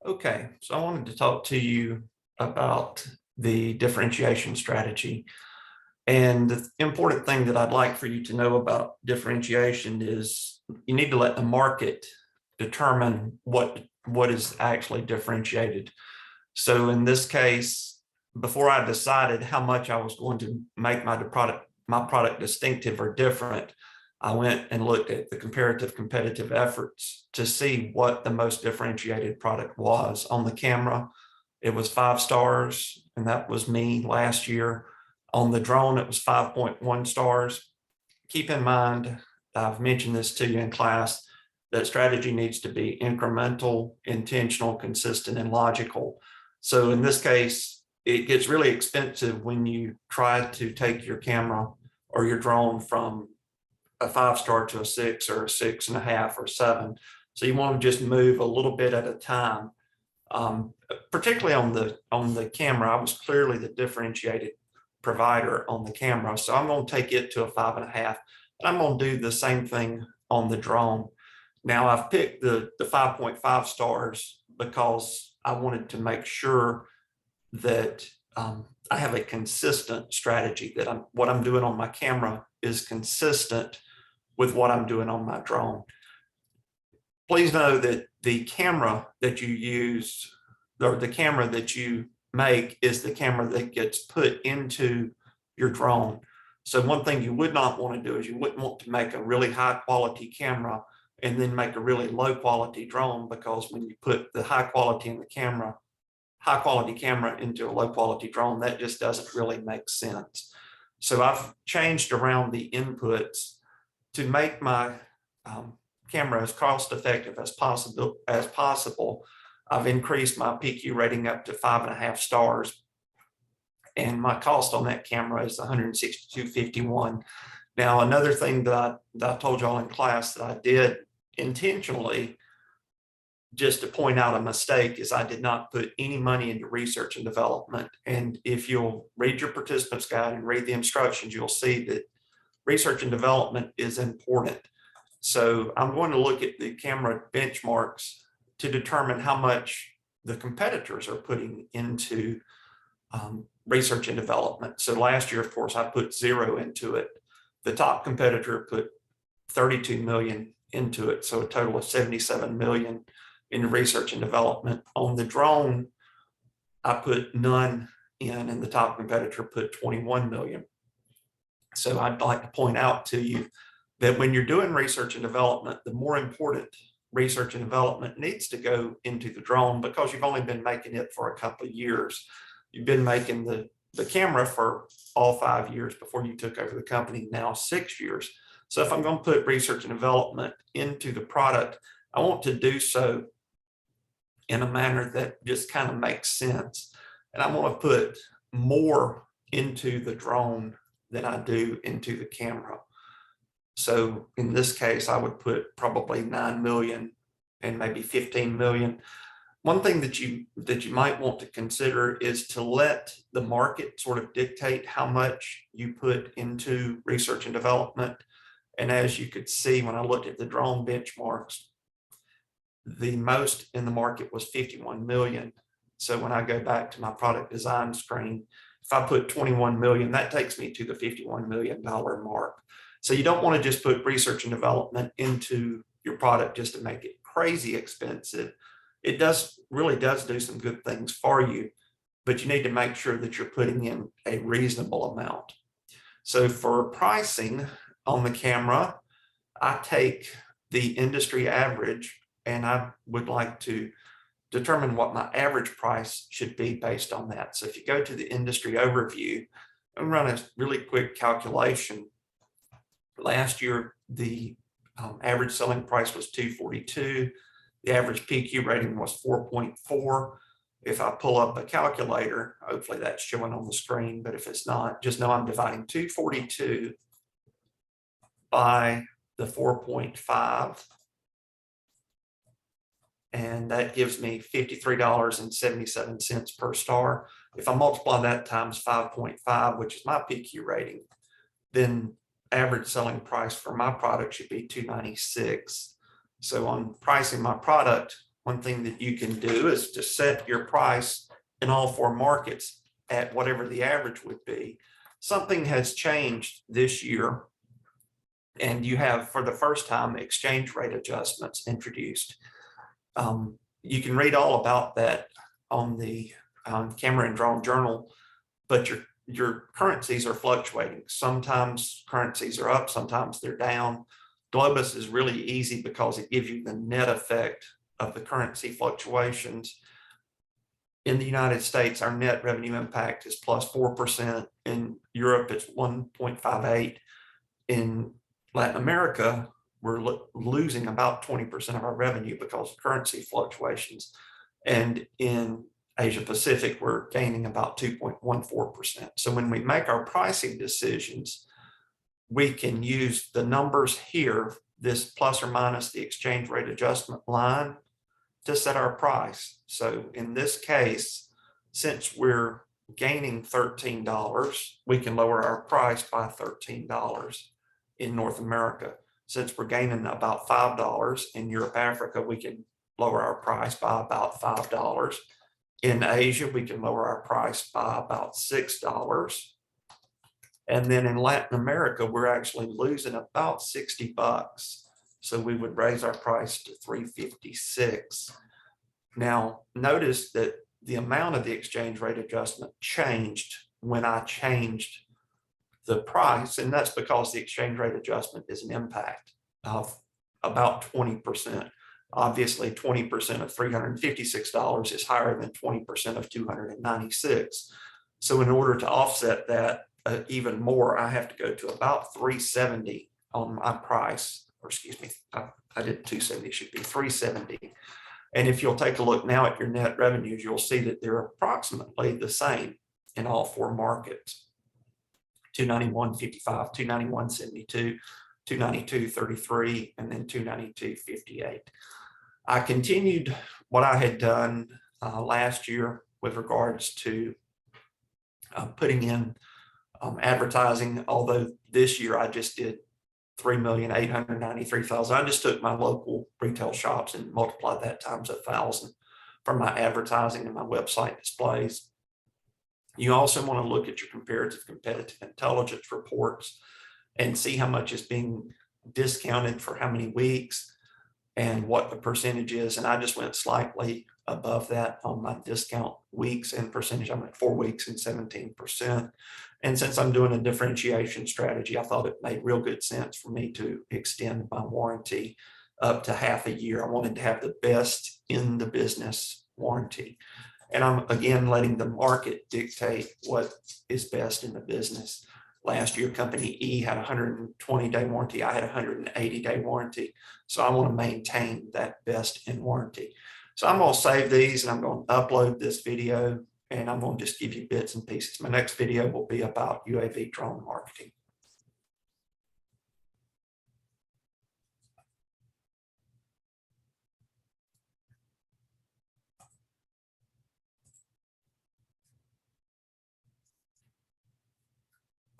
Okay, so I wanted to talk to you about the differentiation strategy. And the important thing that I'd like for you to know about differentiation is you need to let the market determine what is actually differentiated. So in this case, before I decided how much I was going to make my product distinctive or different, I went and looked at the comparative competitive efforts to see what the most differentiated product was. On the camera, it was 5 stars, and that was me last year. On the drone, it was 5.1 stars. Keep in mind, I've mentioned this to you in class, that strategy needs to be incremental, intentional, consistent, and logical. So in this case, it gets really expensive when you try to take your camera or your drone from a 5 star to a 6 or a 6.5 or 7. So you want to just move a little bit at a time. Particularly on the camera, I was clearly the differentiated provider on the camera. So I'm going to take it to a 5.5. And I'm going to do the same thing on the drone. Now I've picked the 5.5 stars because I wanted to make sure that I have a consistent strategy, that what I'm doing on my camera is consistent with what I'm doing on my drone. Please know that the camera that you use, or the camera that you make, is the camera that gets put into your drone. So one thing you would not want to do is you wouldn't want to make a really high quality camera and then make a really low quality drone, because when you put the high quality camera into a low quality drone, that just doesn't really make sense. So I've changed around the inputs to make my camera as cost effective as possible. I've increased my PQ rating up to 5.5 stars, and my cost on that camera is $162.51. Now, another thing that I told y'all in class that I did intentionally, just to point out a mistake, is I did not put any money into research and development. And if you'll read your participants guide and read the instructions, you'll see that research and development is important. So I'm going to look at the camera benchmarks to determine how much the competitors are putting into research and development. So last year, of course, I put 0 into it. The top competitor put 32 million into it, so a total of 77 million in research and development. On the drone, I put none in, and the top competitor put 21 million. So I'd like to point out to you that when you're doing research and development, the more important research and development needs to go into the drone, because you've only been making it for a couple of years. You've been making the camera for all 5 years before you took over the company, now 6 years. So if I'm going to put research and development into the product, I want to do so in a manner that just kind of makes sense. And I want to put more into the drone than I do into the camera. So in this case, I would put probably 9 million and maybe 15 million. One thing that you might want to consider is to let the market sort of dictate how much you put into research and development. And as you could see, when I looked at the drone benchmarks, the most in the market was 51 million. So when I go back to my product design screen, if I put 21 million, that takes me to the $51 million mark. So you don't want to just put research and development into your product just to make it crazy expensive. It really does do some good things for you, but you need to make sure that you're putting in a reasonable amount. So for pricing on the camera, I take the industry average, and I would like to determine what my average price should be based on that. So if you go to the industry overview and run a really quick calculation, last year the average selling price was $242. The average PQ rating was 4.4. If I pull up a calculator, hopefully that's showing on the screen, but if it's not, just know I'm dividing 242 by the 4.5. And that gives me $53.77 per star. If I multiply that times 5.5, which is my PQ rating, then average selling price for my product should be $296. So on pricing my product, one thing that you can do is to set your price in all 4 markets at whatever the average would be. Something has changed this year, and you have, for the first time, exchange rate adjustments introduced. You can read all about that on the Camera and Drone Journal, but your currencies are fluctuating. Sometimes currencies are up, sometimes they're down. Globus is really easy because it gives you the net effect of the currency fluctuations. In the United States, our net revenue impact is plus 4%. In Europe, it's 1.58. In Latin America, we're losing about 20% of our revenue because of currency fluctuations. And in Asia Pacific, we're gaining about 2.14%. So when we make our pricing decisions, we can use the numbers here, this plus or minus the exchange rate adjustment line, to set our price. So in this case, since we're gaining $13, we can lower our price by $13 in North America. Since we're gaining about $5 in Europe, Africa, we can lower our price by about $5. In Asia, we can lower our price by about $6. And then in Latin America, we're actually losing about 60 bucks. So we would raise our price to $3.56. Now, notice that the amount of the exchange rate adjustment changed when I changed the price, and that's because the exchange rate adjustment is an impact of about 20%. Obviously, 20% of $356 is higher than 20% of $296. So in order to offset that even more, I have to go to about 370 on my price, or excuse me, I did 270, it should be 370. And if you'll take a look now at your net revenues, you'll see that they're approximately the same in all 4 markets. 291.55, 291.72, 292.33, and then 292.58. I continued what I had done last year with regards to putting in advertising, although this year I just did 3,893,000. I just took my local retail shops and multiplied that times 1,000 for my advertising and my website displays. You also want to look at your comparative competitive intelligence reports and see how much is being discounted for how many weeks and what the percentage is. And I just went slightly above that on my discount weeks and percentage. I'm at 4 weeks and 17%. And since I'm doing a differentiation strategy, I thought it made real good sense for me to extend my warranty up to half a year. I wanted to have the best in the business warranty. And I'm again letting the market dictate what is best in the business. Last year, Company E had a 120-day warranty. I had a 180-day warranty. So I want to maintain that best in warranty. So I'm going to save these and I'm going to upload this video, and I'm going to just give you bits and pieces. My next video will be about UAV drone marketing.